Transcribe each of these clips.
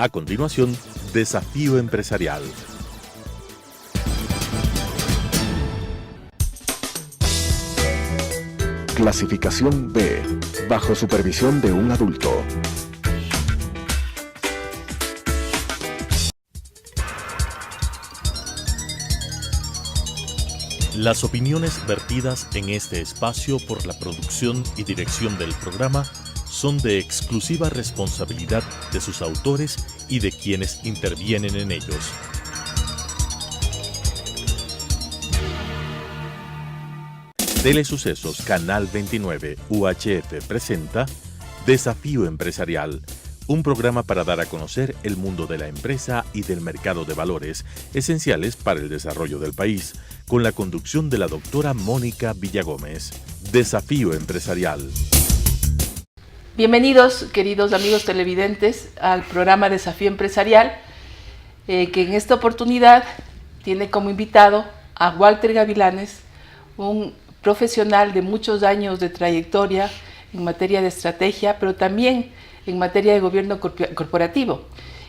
A continuación, Desafío Empresarial. Clasificación B, bajo supervisión de un adulto. Las opiniones vertidas en este espacio por la producción y dirección del programa son de exclusiva responsabilidad de sus autores y de quienes intervienen en ellos. Telesucesos Canal 29 UHF presenta Desafío Empresarial, un programa para dar a conocer el mundo de la empresa y del mercado de valores, esenciales para el desarrollo del país, con la conducción de la doctora Mónica Villagómez. Desafío Empresarial. Bienvenidos, queridos amigos televidentes, al programa Desafío Empresarial, que en esta oportunidad tiene como invitado a Walter Gavilanes, un profesional de muchos años de trayectoria en materia de estrategia, pero también en materia de gobierno corporativo.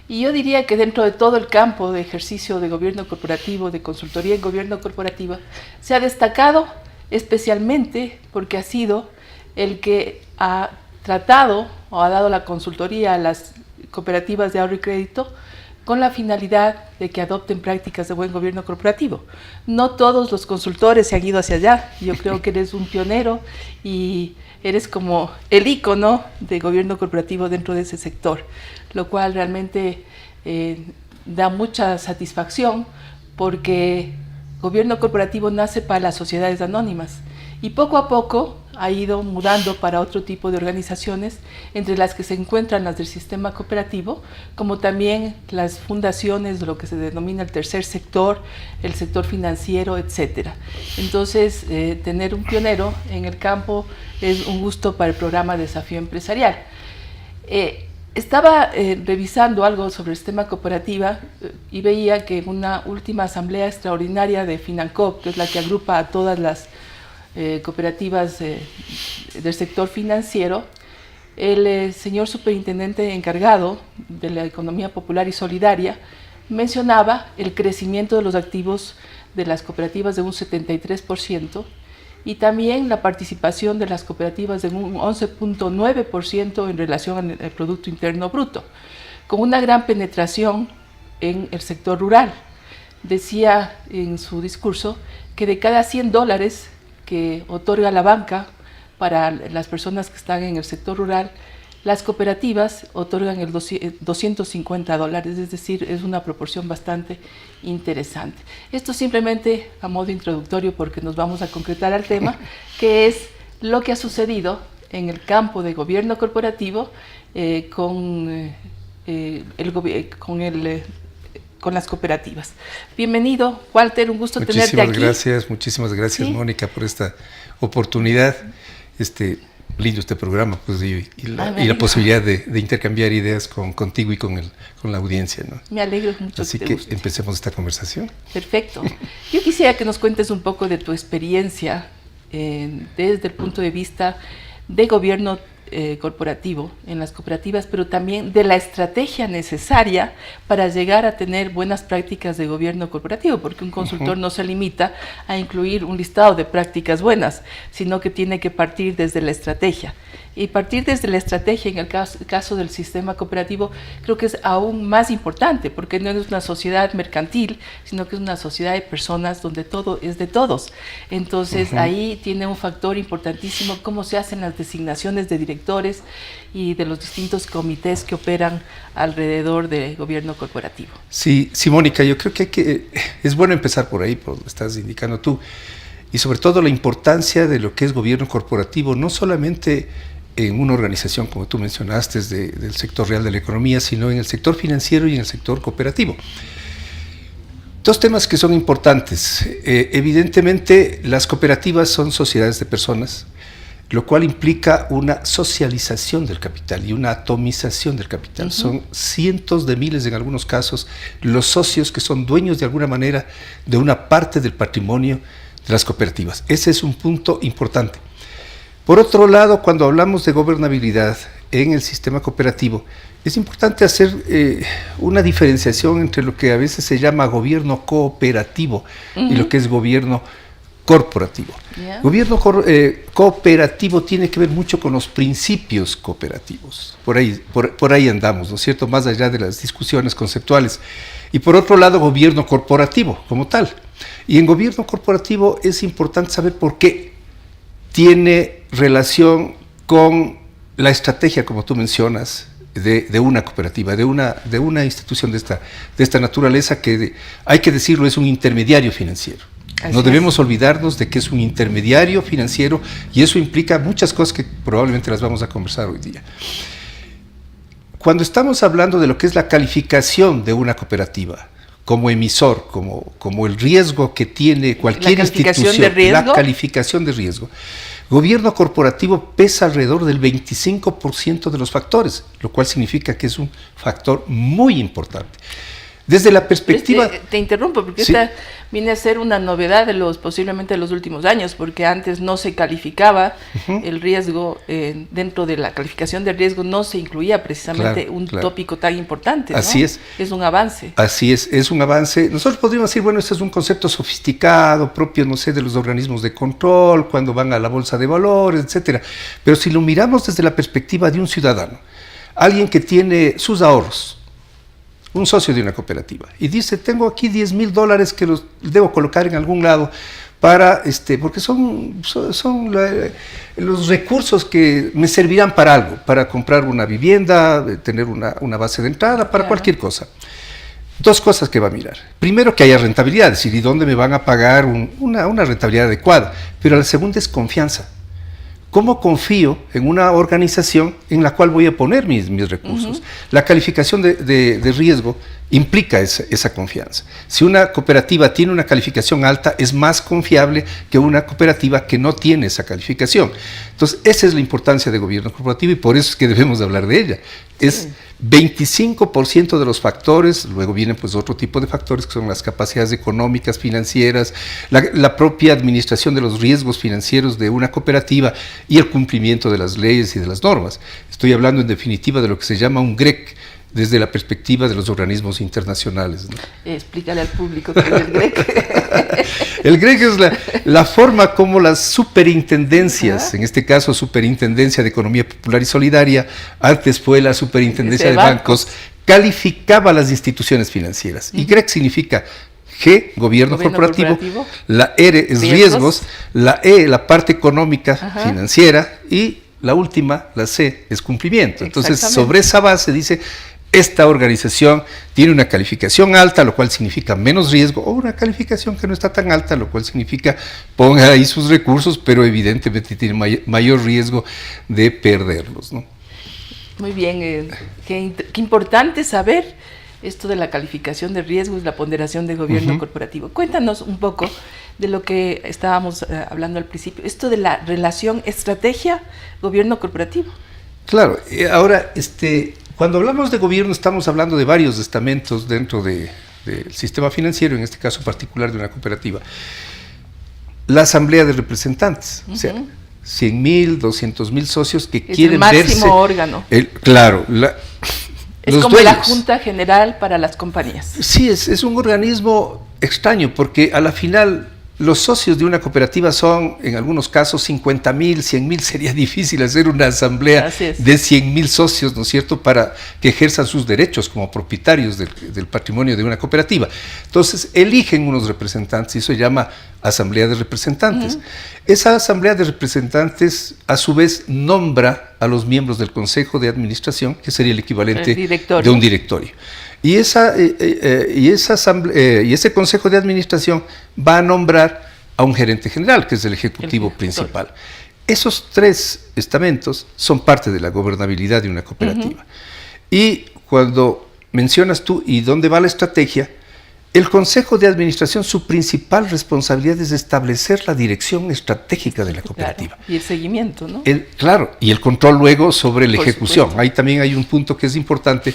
Y yo diría que dentro de todo el campo de ejercicio de gobierno corporativo, de consultoría en gobierno corporativo, se ha destacado especialmente porque ha sido el que ha tratado o ha dado la consultoría a las cooperativas de ahorro y crédito con la finalidad de que adopten prácticas de buen gobierno corporativo. No todos los consultores se han ido hacia allá. Yo creo que eres un pionero y eres como el ícono de gobierno corporativo dentro de ese sector, lo cual realmente da mucha satisfacción porque gobierno corporativo nace para las sociedades anónimas y poco a poco ha ido mudando para otro tipo de organizaciones, entre las que se encuentran las del sistema cooperativo, como también las fundaciones, lo que se denomina el tercer sector, el sector financiero, etcétera. Entonces, tener un pionero en el campo es un gusto para el programa Desafío Empresarial. Estaba revisando algo sobre el sistema cooperativa y veía que en una última asamblea extraordinaria de Financop, que es la que agrupa a todas las cooperativas del sector financiero, el señor superintendente encargado de la economía popular y solidaria mencionaba el crecimiento de los activos de las cooperativas de un 73% y también la participación de las cooperativas de un 11.9% en relación al Producto Interno Bruto, con una gran penetración en el sector rural. Decía en su discurso que de cada $100 que otorga la banca para las personas que están en el sector rural, las cooperativas otorgan el $250, es decir, es una proporción bastante interesante. Esto simplemente a modo introductorio porque nos vamos a concretar al tema, que es lo que ha sucedido en el campo de gobierno corporativo con las cooperativas. Bienvenido, Walter, un gusto tenerte aquí. Muchísimas gracias, ¿sí? Mónica, por esta oportunidad. Lindo este programa, pues, y la posibilidad de intercambiar ideas contigo y con la audiencia, ¿no? Me alegro mucho. Así que empecemos esta conversación. Perfecto. Yo quisiera que nos cuentes un poco de tu experiencia desde el punto de vista de gobierno corporativo en las cooperativas, pero también de la estrategia necesaria para llegar a tener buenas prácticas de gobierno corporativo, porque un consultor no se limita a incluir un listado de prácticas buenas, sino que tiene que partir desde la estrategia. Y partir desde la estrategia, en el caso del sistema cooperativo, creo que es aún más importante, porque no es una sociedad mercantil, sino que es una sociedad de personas donde todo es de todos. Entonces, ahí tiene un factor importantísimo cómo se hacen las designaciones de directores y de los distintos comités que operan alrededor del gobierno corporativo. Sí, Mónica, yo creo que es bueno empezar por ahí, por lo que estás indicando tú, y sobre todo la importancia de lo que es gobierno corporativo, no solamente en una organización, como tú mencionaste, del sector real de la economía, sino en el sector financiero y en el sector cooperativo. Dos temas que son importantes. Evidentemente, las cooperativas son sociedades de personas, lo cual implica una socialización del capital y una atomización del capital. Son cientos de miles, en algunos casos, los socios que son dueños de alguna manera de una parte del patrimonio de las cooperativas. Ese es un punto importante. Por otro lado, cuando hablamos de gobernabilidad en el sistema cooperativo, es importante hacer una diferenciación entre lo que a veces se llama gobierno cooperativo y lo que es gobierno corporativo. Yeah. Gobierno cooperativo tiene que ver mucho con los principios cooperativos. Por ahí andamos, ¿no es cierto? Más allá de las discusiones conceptuales. Y por otro lado, gobierno corporativo como tal. Y en gobierno corporativo es importante saber por qué tiene relación con la estrategia, como tú mencionas, de una cooperativa, de una institución de esta naturaleza que, hay que decirlo, es un intermediario financiero. No debemos olvidarnos de que es un intermediario financiero y eso implica muchas cosas que probablemente las vamos a conversar hoy día. Cuando estamos hablando de lo que es la calificación de una cooperativa, como emisor, como el riesgo que tiene cualquier institución, la calificación de riesgo, gobierno corporativo pesa alrededor del 25% de los factores, lo cual significa que es un factor muy importante. Desde la perspectiva... Te interrumpo, porque sí, esta viene a ser una novedad posiblemente de los últimos años, porque antes no se calificaba el riesgo, dentro de la calificación de riesgo no se incluía precisamente tópico tan importante, ¿no? Así es. Es un avance. Así es un avance. Nosotros podríamos decir, bueno, este es un concepto sofisticado, propio, no sé, de los organismos de control, cuando van a la bolsa de valores, etcétera. Pero si lo miramos desde la perspectiva de un ciudadano, alguien que tiene sus ahorros, un socio de una cooperativa, y dice, tengo aquí $10,000 que los debo colocar en algún lado para, porque son los recursos que me servirán para algo, para comprar una vivienda, tener una base de entrada, para cualquier cosa. Dos cosas que va a mirar. Primero, que haya rentabilidad, es decir, ¿y dónde me van a pagar una rentabilidad adecuada? Pero la segunda es confianza. ¿Cómo confío en una organización en la cual voy a poner mis recursos? La calificación de riesgo implica esa confianza. Si una cooperativa tiene una calificación alta, es más confiable que una cooperativa que no tiene esa calificación. Entonces, esa es la importancia de gobierno corporativo y por eso es que debemos hablar de ella. Es 25% de los factores, luego vienen pues otro tipo de factores que son las capacidades económicas, financieras, la propia administración de los riesgos financieros de una cooperativa y el cumplimiento de las leyes y de las normas. Estoy hablando en definitiva de lo que se llama un GREC, desde la perspectiva de los organismos internacionales, ¿no? Explícale al público qué es el GREC. El GREC es la forma como las superintendencias, en este caso Superintendencia de Economía Popular y Solidaria, antes fue la Superintendencia de Bancos, calificaba las instituciones financieras. Y GREC significa G, gobierno corporativo, la R es riesgos, la E, la parte económica financiera, y la última, la C, es cumplimiento. Entonces, sobre esa base dice, esta organización tiene una calificación alta, lo cual significa menos riesgo, o una calificación que no está tan alta, lo cual significa ponga ahí sus recursos, pero evidentemente tiene mayor riesgo de perderlos, ¿no? Muy bien, qué importante saber esto de la calificación de riesgos, la ponderación de gobierno corporativo. Cuéntanos un poco de lo que estábamos hablando al principio, esto de la relación estrategia-gobierno corporativo. Claro, ahora, cuando hablamos de gobierno estamos hablando de varios estamentos dentro del sistema financiero, en este caso particular de una cooperativa. La asamblea de representantes, o sea, 100,000, 200,000 socios que quieren verse... Es el máximo órgano. Claro, es como dueños. La Junta General para las compañías. Sí, es un organismo extraño porque a la final los socios de una cooperativa son, en algunos casos, 50,000, 100,000. Sería difícil hacer una asamblea de 100,000 socios, ¿no es cierto?, para que ejerzan sus derechos como propietarios del patrimonio de una cooperativa. Entonces, eligen unos representantes y eso se llama asamblea de representantes. Esa asamblea de representantes, a su vez, nombra a los miembros del consejo de administración, que sería el equivalente de un directorio. Y ese consejo de administración va a nombrar a un gerente general, que es el ejecutivo principal. Esos tres estamentos son parte de la gobernabilidad de una cooperativa. Y cuando mencionas tú, ¿y dónde va la estrategia? El consejo de administración, su principal responsabilidad es establecer la dirección estratégica de la cooperativa. Claro, y el seguimiento, ¿no? Claro, y el control luego sobre la ejecución. Supuesto. Ahí también hay un punto que es importante,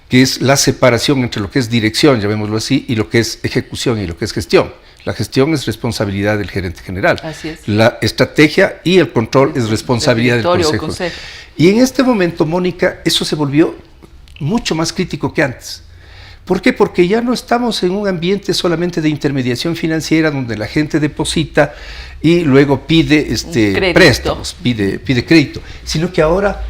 que es la separación entre lo que es dirección, llamémoslo así, y lo que es ejecución y lo que es gestión. La gestión es responsabilidad del gerente general. Así es. La estrategia y el control es responsabilidad del consejo. Y en este momento, Mónica, eso se volvió mucho más crítico que antes. ¿Por qué? Porque ya no estamos en un ambiente solamente de intermediación financiera donde la gente deposita y luego pide préstamos, pide crédito, sino que ahora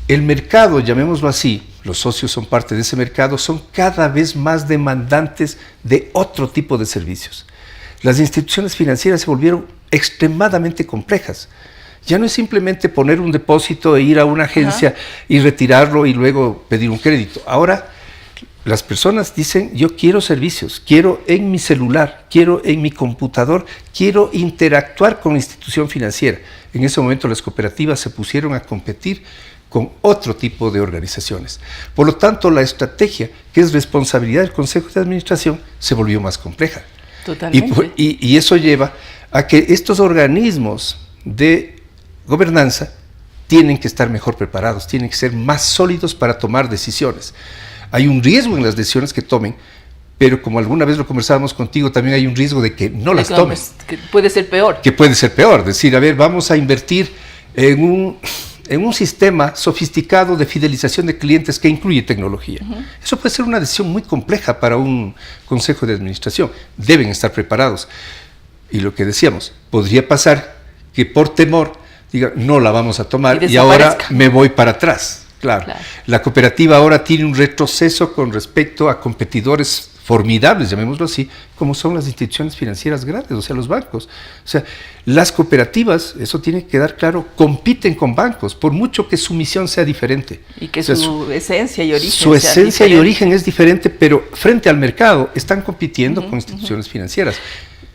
el mercado, llamémoslo así, los socios son parte de ese mercado, son cada vez más demandantes de otro tipo de servicios. Las instituciones financieras se volvieron extremadamente complejas. Ya no es simplemente poner un depósito e ir a una agencia y retirarlo y luego pedir un crédito. Ahora las personas dicen, yo quiero servicios, quiero en mi celular, quiero en mi computador, quiero interactuar con la institución financiera. En ese momento las cooperativas se pusieron a competir con otro tipo de organizaciones. Por lo tanto, la estrategia, que es responsabilidad del Consejo de Administración, se volvió más compleja. Totalmente. Y eso lleva a que estos organismos de gobernanza tienen que estar mejor preparados, tienen que ser más sólidos para tomar decisiones. Hay un riesgo en las decisiones que tomen, pero como alguna vez lo conversábamos contigo, también hay un riesgo de que no las tomen. Que puede ser peor. Que puede ser peor, decir, a ver, vamos a invertir en un sistema sofisticado de fidelización de clientes que incluye tecnología. Eso puede ser una decisión muy compleja para un consejo de administración. Deben estar preparados. Y lo que decíamos, podría pasar que por temor digan, no la vamos a tomar y ahora me voy para atrás. Claro. La cooperativa ahora tiene un retroceso con respecto a competidores formidables, llamémoslo así, como son las instituciones financieras grandes, o sea, los bancos. O sea, las cooperativas, eso tiene que quedar claro, compiten con bancos, por mucho que su misión sea diferente. Y que su esencia y origen Su esencia y origen es diferente, pero frente al mercado están compitiendo con instituciones financieras.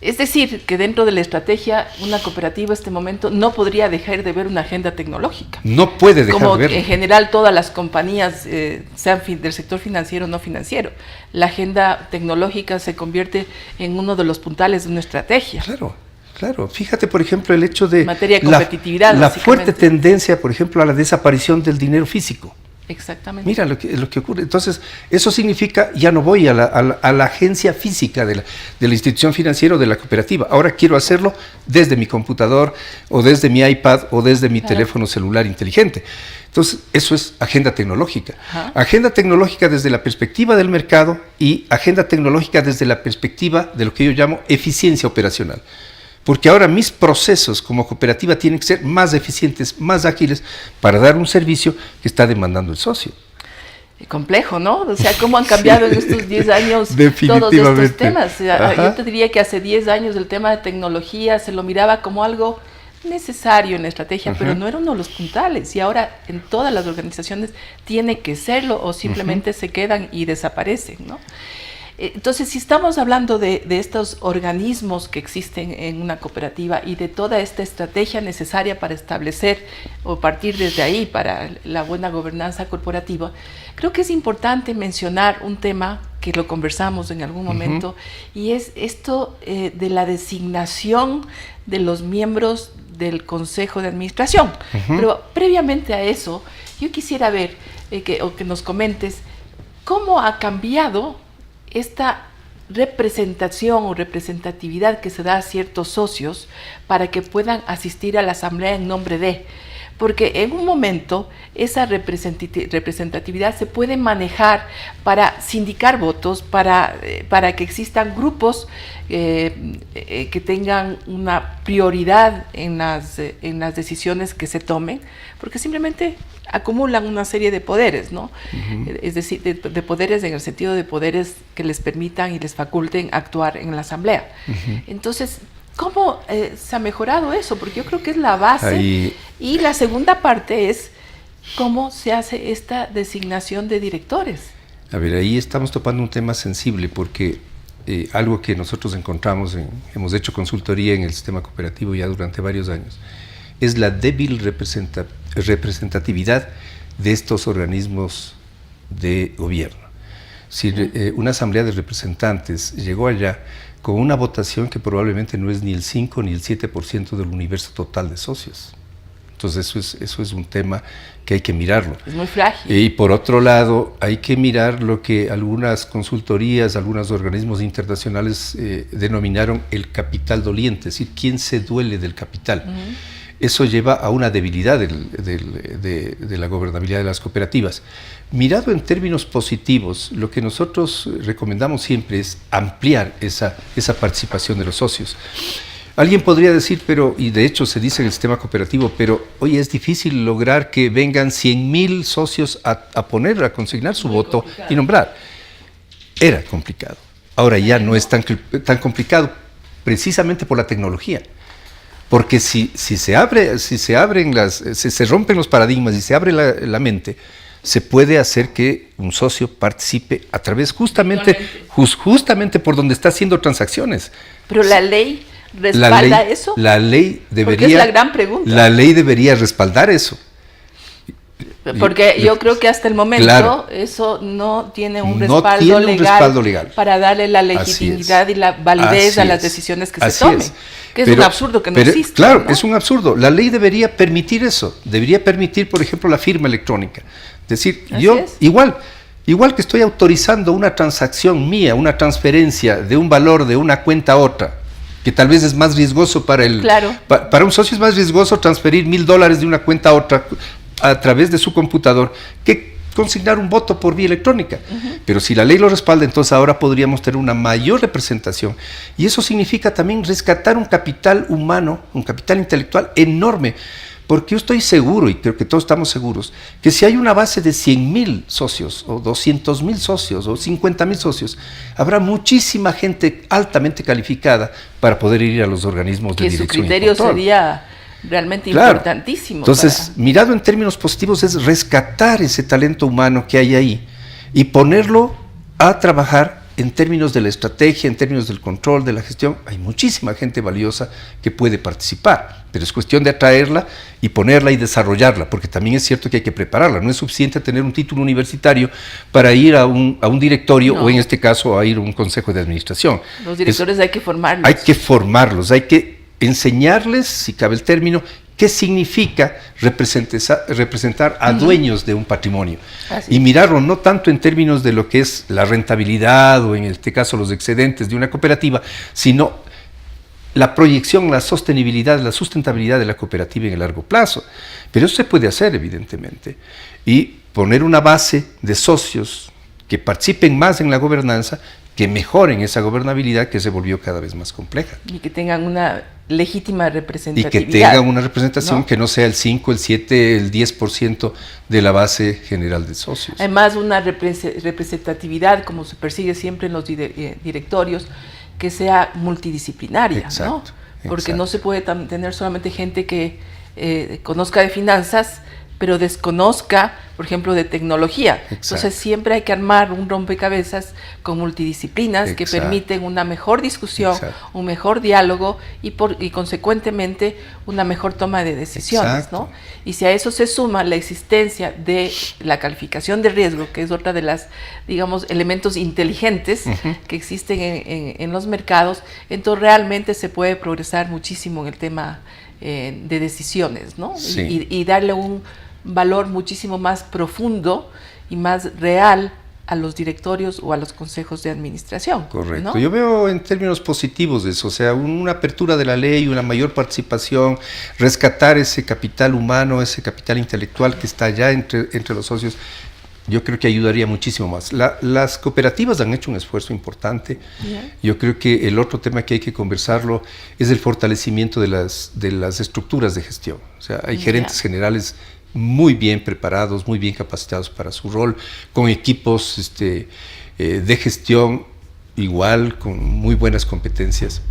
Es decir, que dentro de la estrategia, una cooperativa en este momento no podría dejar de ver una agenda tecnológica. No puede dejar de ver. Como en general todas las compañías, sean del sector financiero o no financiero, la agenda tecnológica se convierte en uno de los puntales de una estrategia. Claro, claro. Fíjate, por ejemplo, el hecho de materia de competitividad, la fuerte tendencia, por ejemplo, a la desaparición del dinero físico. Exactamente. Mira lo que ocurre. Entonces, eso significa, ya no voy a la agencia física de la institución financiera o de la cooperativa. Ahora quiero hacerlo desde mi computador o desde mi iPad o desde mi teléfono celular inteligente. Entonces, eso es agenda tecnológica. Agenda tecnológica desde la perspectiva del mercado y agenda tecnológica desde la perspectiva de lo que yo llamo eficiencia operacional. Porque ahora mis procesos como cooperativa tienen que ser más eficientes, más ágiles, para dar un servicio que está demandando el socio. Complejo, ¿no? O sea, cómo han cambiado en estos 10 años todos estos temas. Yo te diría que hace 10 años el tema de tecnología se lo miraba como algo necesario en la estrategia, pero no era uno de los puntales. Y ahora en todas las organizaciones tiene que serlo o simplemente se quedan y desaparecen, ¿no? Entonces, si estamos hablando de estos organismos que existen en una cooperativa y de toda esta estrategia necesaria para establecer o partir desde ahí para la buena gobernanza corporativa, creo que es importante mencionar un tema que lo conversamos en algún momento, y es esto de la designación de los miembros del Consejo de Administración. Pero previamente a eso, yo quisiera ver que nos comentes cómo ha cambiado esta representación o representatividad que se da a ciertos socios para que puedan asistir a la asamblea en nombre de, porque en un momento esa representatividad se puede manejar para sindicar votos, para que existan grupos que tengan una prioridad en las decisiones que se tomen, porque simplemente acumulan una serie de poderes, ¿no? Es decir, de poderes en el sentido de poderes que les permitan y les faculten actuar en la asamblea. Entonces, ¿cómo se ha mejorado eso? Porque yo creo que es la base. Ahí. Y la segunda parte es cómo se hace esta designación de directores. A ver, ahí estamos topando un tema sensible porque algo que nosotros encontramos, hemos hecho consultoría en el sistema cooperativo ya durante varios años, es la débil representatividad de estos organismos de gobierno. Si una asamblea de representantes llegó allá con una votación que probablemente no es ni el 5 ni el 7% del universo total de socios. Entonces eso es un tema que hay que mirarlo. Es muy frágil. Y por otro lado, hay que mirar lo que algunas consultorías, algunos organismos internacionales denominaron el capital doliente, es decir, quién se duele del capital. eso lleva a una debilidad de la gobernabilidad de las cooperativas. Mirado en términos positivos, lo que nosotros recomendamos siempre es ampliar esa participación de los socios. Alguien podría decir, y de hecho se dice en el sistema cooperativo, pero oye, es difícil lograr que vengan 100,000 socios a consignar su voto y nombrar. Era complicado. Ahora ya no es tan complicado, precisamente por la tecnología. Porque si se rompen los paradigmas y se abre la mente, se puede hacer que un socio participe a través justamente por donde está haciendo transacciones. Pero la ley respalda eso. La ley debería. Porque es la gran pregunta. La ley debería respaldar eso. Porque yo creo que hasta el momento, claro, eso no tiene un respaldo legal para darle la legitimidad y la validez a las decisiones que se tomen. Que es un absurdo que no existe. Claro, ¿no? Es un absurdo. La ley debería permitir eso. Debería permitir, por ejemplo, la firma electrónica. Es decir, igual que estoy autorizando una transacción mía, una transferencia de un valor de una cuenta a otra, que tal vez es más riesgoso para para un socio es más riesgoso transferir $1,000 de una cuenta a otra a través de su computador que consignar un voto por vía electrónica. Pero si la ley lo respalda, entonces ahora podríamos tener una mayor representación. Y eso significa también rescatar un capital humano, un capital intelectual enorme. Porque yo estoy seguro, y creo que todos estamos seguros, que si hay una base de 100,000 socios, o 200,000 socios, o 50,000 socios, habrá muchísima gente altamente calificada para poder ir a los organismos de dirección y control. Que su criterio sería realmente importantísimo. Entonces, mirado en términos positivos, es rescatar ese talento humano que hay ahí y ponerlo a trabajar en términos de la estrategia, en términos del control, de la gestión. Hay muchísima gente valiosa que puede participar, pero es cuestión de atraerla y ponerla y desarrollarla, porque también es cierto que hay que prepararla. No es suficiente tener un título universitario para ir a un directorio, o en este caso a ir a un consejo de administración. Los directores hay que formarlos. Hay que formarlos, hay que enseñarles, si cabe el término, qué significa representar a dueños de un patrimonio. Y mirarlo no tanto en términos de lo que es la rentabilidad o en este caso los excedentes de una cooperativa, sino la proyección, la sostenibilidad, la sustentabilidad de la cooperativa en el largo plazo. Pero eso se puede hacer, evidentemente. Y poner una base de socios que participen más en la gobernanza, que mejoren esa gobernabilidad que se volvió cada vez más compleja. Y que tengan una legítima representatividad. Y que tengan una representación, ¿no?, que no sea el 5, el 7, el 10% de la base general de socios. Además, una representatividad, como se persigue siempre en los directorios, que sea multidisciplinaria. Exacto, ¿no? Porque no se puede tener solamente gente que conozca de finanzas, pero desconozca, por ejemplo, de tecnología. Exacto. Entonces siempre hay que armar un rompecabezas con multidisciplinas. Exacto. Que permiten una mejor discusión, exacto, un mejor diálogo y consecuentemente una mejor toma de decisiones. Exacto. ¿No? Y si a eso se suma la existencia de la calificación de riesgo, que es otra de las, digamos, elementos inteligentes que existen en los mercados, entonces realmente se puede progresar muchísimo en el tema de decisiones, ¿no? Sí. Y darle un valor muchísimo más profundo y más real a los directorios o a los consejos de administración. Correcto. ¿No? Yo veo en términos positivos de eso, o sea, una apertura de la ley, una mayor participación, rescatar ese capital humano, ese capital intelectual que está ya entre los socios. Yo creo que ayudaría muchísimo más. Las cooperativas han hecho un esfuerzo importante. Yeah. Yo creo que el otro tema que hay que conversarlo es el fortalecimiento de las estructuras de gestión. O sea, hay gerentes generales muy bien preparados, muy bien capacitados para su rol, con equipos de gestión igual, con muy buenas competencias.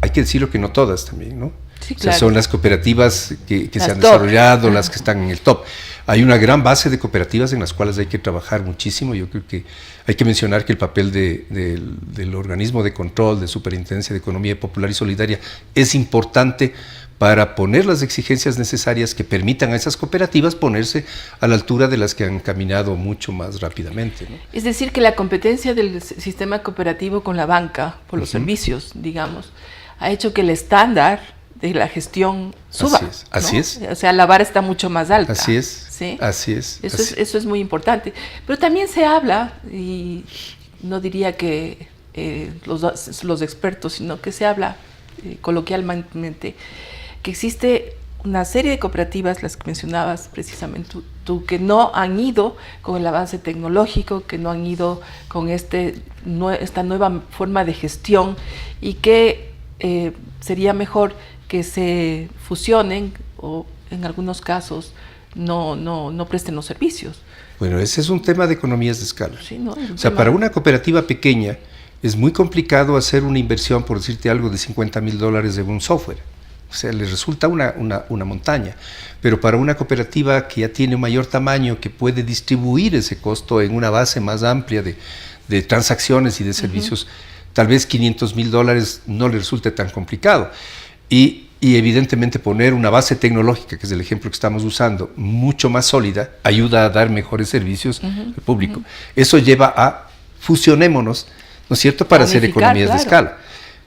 Hay que decirlo que no todas también, ¿no? Sí, claro. O sea, son las cooperativas que se han desarrollado, las que están en el top. Hay una gran base de cooperativas en las cuales hay que trabajar muchísimo. Yo creo que hay que mencionar que el papel del organismo de control, de Superintendencia de Economía Popular y Solidaria, es importante para poner las exigencias necesarias que permitan a esas cooperativas ponerse a la altura de las que han caminado mucho más rápidamente, ¿no? Es decir, que la competencia del sistema cooperativo con la banca, por los servicios, digamos, ha hecho que el estándar de la gestión suba. Así es. O sea, la vara está mucho más alta. Así es. ¿Sí? Así es. Eso es muy importante. Pero también se habla, y no diría que los expertos, sino que se habla coloquialmente, que existe una serie de cooperativas, las que mencionabas precisamente tú, que no han ido con el avance tecnológico, que no han ido con esta nueva forma de gestión, y que sería mejor que se fusionen o en algunos casos no presten los servicios. Bueno, ese es un tema de economías de escala. Sí, ¿no? O sea, para una cooperativa pequeña es muy complicado hacer una inversión, por decirte algo, de $50,000 en un software. O sea, les resulta una montaña. Pero para una cooperativa que ya tiene un mayor tamaño, que puede distribuir ese costo en una base más amplia de transacciones y de servicios, tal vez $500,000 no le resulte tan complicado. Y evidentemente poner una base tecnológica, que es el ejemplo que estamos usando, mucho más sólida, ayuda a dar mejores servicios al público. Eso lleva a fusionémonos, ¿no es cierto?, para hacer economías de escala.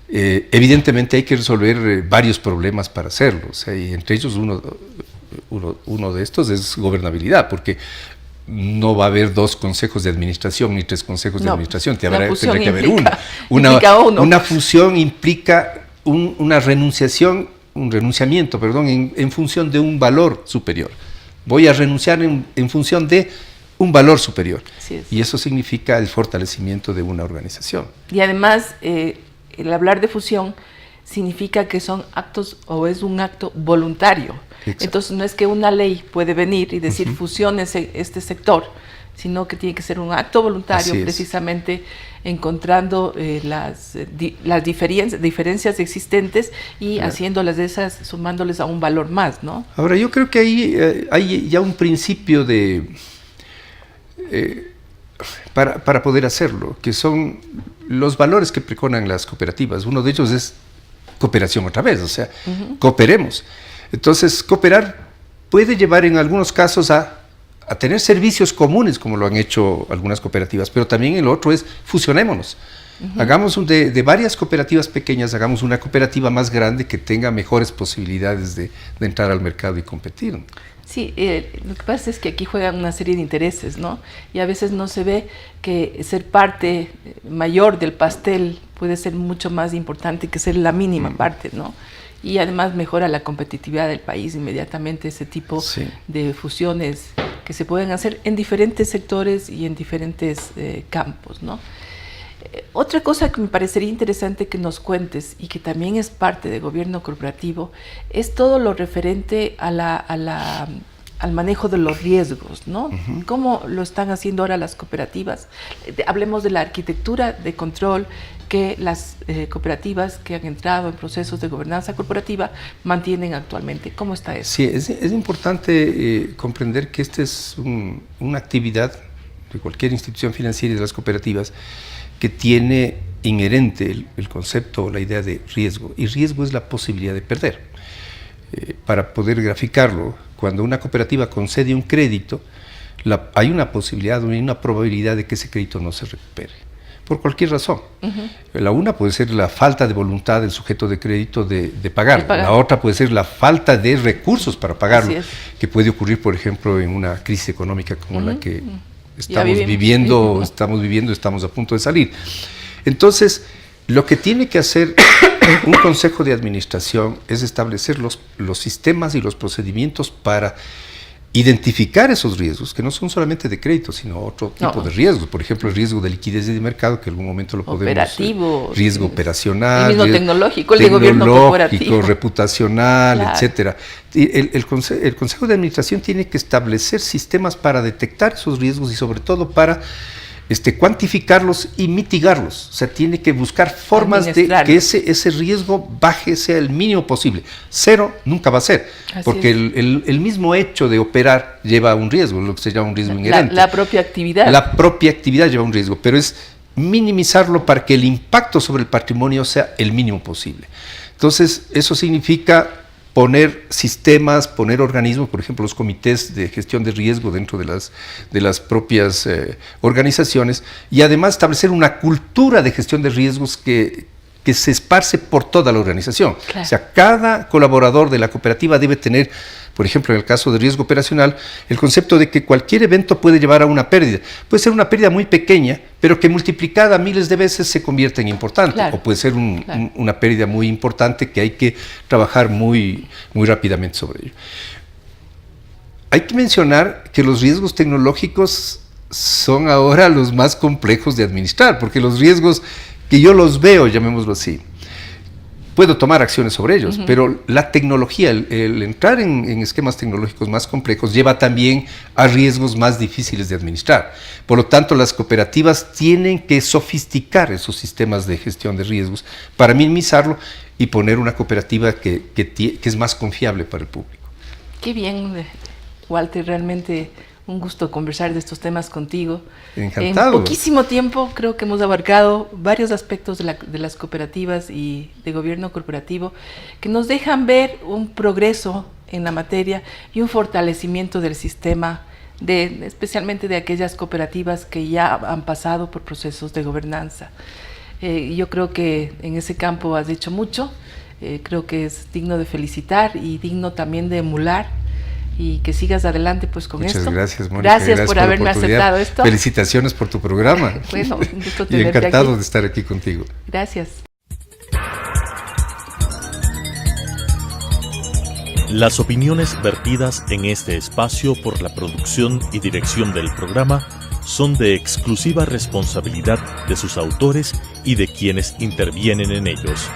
Evidentemente hay que resolver varios problemas para hacerlo, o sea, y entre ellos uno de estos es gobernabilidad, porque no va a haber 2 consejos de administración ni 3 consejos de administración, tendrá que haber uno. Una fusión implica un renunciamiento, en función de un valor superior. Voy a renunciar en función de un valor superior. Y eso significa el fortalecimiento de una organización. Y además, el hablar de fusión significa que son actos, o es un acto voluntario. Exacto. Entonces no es que una ley puede venir y decir fusiónese este sector, sino que tiene que ser un acto voluntario, precisamente encontrando las diferencias existentes y haciéndolas de esas, sumándoles a un valor más, ¿no? Ahora, yo creo que ahí hay ya un principio para poder hacerlo, que son los valores que pregonan las cooperativas. Uno de ellos es cooperación otra vez, o sea, cooperemos. Entonces, cooperar puede llevar en algunos casos a tener servicios comunes, como lo han hecho algunas cooperativas, pero también el otro es fusionémonos. Hagamos de varias cooperativas pequeñas, hagamos una cooperativa más grande que tenga mejores posibilidades de entrar al mercado y competir. Sí, lo que pasa es que aquí juegan una serie de intereses, ¿no? Y a veces no se ve que ser parte mayor del pastel puede ser mucho más importante que ser la mínima parte, ¿no? Y además mejora la competitividad del país inmediatamente ese tipo de fusiones que se pueden hacer en diferentes sectores y en diferentes campos, ¿no? Otra cosa que me parecería interesante que nos cuentes y que también es parte del gobierno corporativo es todo lo referente al manejo de los riesgos, ¿no? ¿Cómo lo están haciendo ahora las cooperativas? Hablemos de la arquitectura de control que las cooperativas que han entrado en procesos de gobernanza corporativa mantienen actualmente. ¿Cómo está eso? Sí, es importante comprender que esta es una actividad de cualquier institución financiera y de las cooperativas que tiene inherente el concepto o la idea de riesgo, y riesgo es la posibilidad de perder. Para poder graficarlo, cuando una cooperativa concede un crédito, hay una posibilidad, hay una probabilidad de que ese crédito no se recupere, por cualquier razón. La una puede ser la falta de voluntad del sujeto de crédito de pagarlo, la otra puede ser la falta de recursos para pagarlo, que puede ocurrir, por ejemplo, en una crisis económica como la que estamos viviendo, estamos a punto de salir. Entonces, lo que tiene que hacer un consejo de administración es establecer los sistemas y los procedimientos para identificar esos riesgos, que no son solamente de crédito, sino otro tipo de riesgos. Por ejemplo, el riesgo de liquidez y de mercado, que en algún momento lo podemos... riesgo operacional, el mismo tecnológico, el de gobierno corporativo, reputacional, etcétera. El Consejo de Administración tiene que establecer sistemas para detectar esos riesgos y sobre todo para cuantificarlos y mitigarlos. O sea, tiene que buscar formas de que ese riesgo baje, sea el mínimo posible. Cero nunca va a ser, porque el mismo hecho de operar lleva un riesgo, lo que se llama un riesgo inherente. La propia actividad. La propia actividad lleva un riesgo, pero es minimizarlo para que el impacto sobre el patrimonio sea el mínimo posible. Entonces, eso significa poner sistemas, poner organismos, por ejemplo, los comités de gestión de riesgo dentro de las propias organizaciones, y además establecer una cultura de gestión de riesgos que se esparce por toda la organización. Claro. O sea, cada colaborador de la cooperativa debe tener por ejemplo, en el caso de riesgo operacional, el concepto de que cualquier evento puede llevar a una pérdida. Puede ser una pérdida muy pequeña, pero que multiplicada miles de veces se convierte en importante. Claro. O puede ser una pérdida muy importante que hay que trabajar muy rápidamente sobre ello. Hay que mencionar que los riesgos tecnológicos son ahora los más complejos de administrar, porque los riesgos que yo los veo, llamémoslo así, puedo tomar acciones sobre ellos, pero la tecnología, el entrar en esquemas tecnológicos más complejos lleva también a riesgos más difíciles de administrar. Por lo tanto, las cooperativas tienen que sofisticar esos sistemas de gestión de riesgos para minimizarlo y poner una cooperativa que es más confiable para el público. Qué bien, Walter, realmente un gusto conversar de estos temas contigo. Encantado. En poquísimo tiempo creo que hemos abarcado varios aspectos de las cooperativas y de gobierno corporativo que nos dejan ver un progreso en la materia y un fortalecimiento del sistema, especialmente de aquellas cooperativas que ya han pasado por procesos de gobernanza. Yo creo que en ese campo has hecho mucho, creo que es digno de felicitar y digno también de emular. Y que sigas adelante pues con esto. Muchas gracias, Mónica. Gracias por haberme aceptado esto. Felicitaciones por tu programa. Bueno, un gusto y encantado de estar aquí contigo. Gracias. Las opiniones vertidas en este espacio por la producción y dirección del programa son de exclusiva responsabilidad de sus autores y de quienes intervienen en ellos.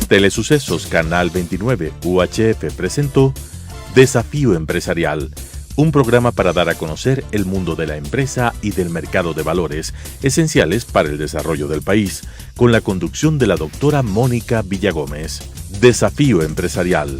Telesucesos Canal 29 UHF presentó Desafío Empresarial, un programa para dar a conocer el mundo de la empresa y del mercado de valores esenciales para el desarrollo del país, con la conducción de la doctora Mónica Villagómez. Desafío Empresarial.